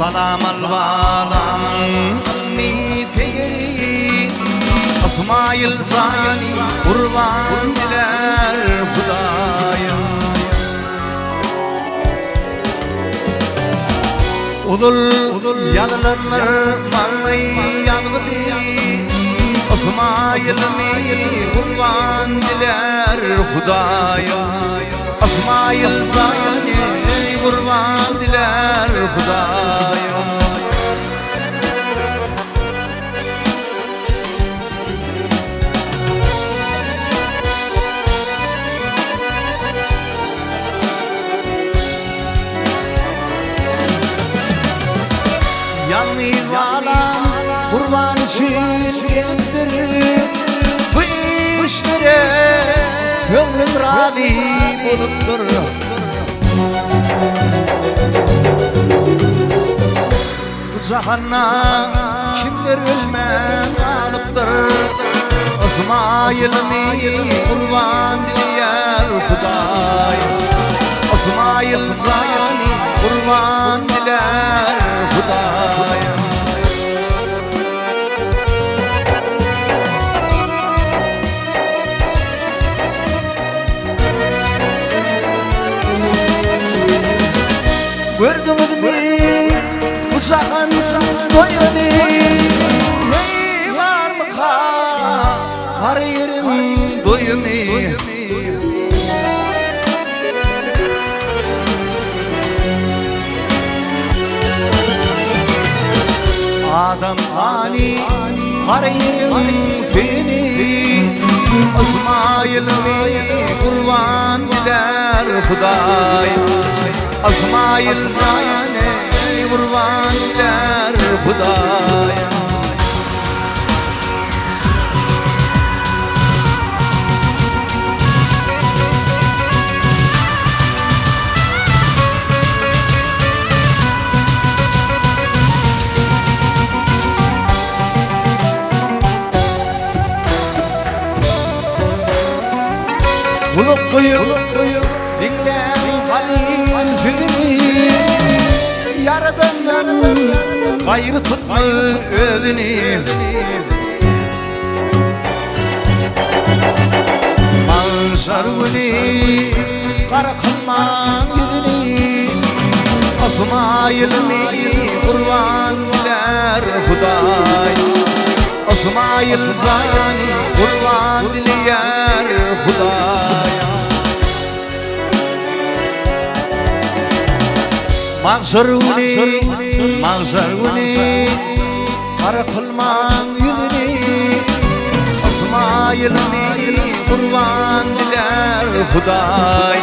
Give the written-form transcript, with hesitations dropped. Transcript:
Balam alvalam mi peyri İsmail zani kurban diler Hudayım Udul yanılanlar manay yanılı İsmail mi kurban diler Hudayım İsmail zani kurban diler Hudayım Yanlı valan kurban için geliptir Bu işlere gönlüm radi buluptur Zahanna kimler ölmem alıptır İsmail'mi kurban diler Huday İsmail zani kurban diler Huday Gördünüz mü Uzağın boyunu Hey var mı kar yerin doyumu Adam hani kar yerin seni İsmail'mi kurban diler Huday İsmail zane kurban diler Hudayım Kuluk koyup dinle halil sözünü Yaradandan gayrı tutma özünü Manzarını kara kılma yüzünü İsmail'mi kurban diler Huday İsmail zani kurban diler Huday Manzarını kara kılma yüzünü İsmail'mi kurban diler Huday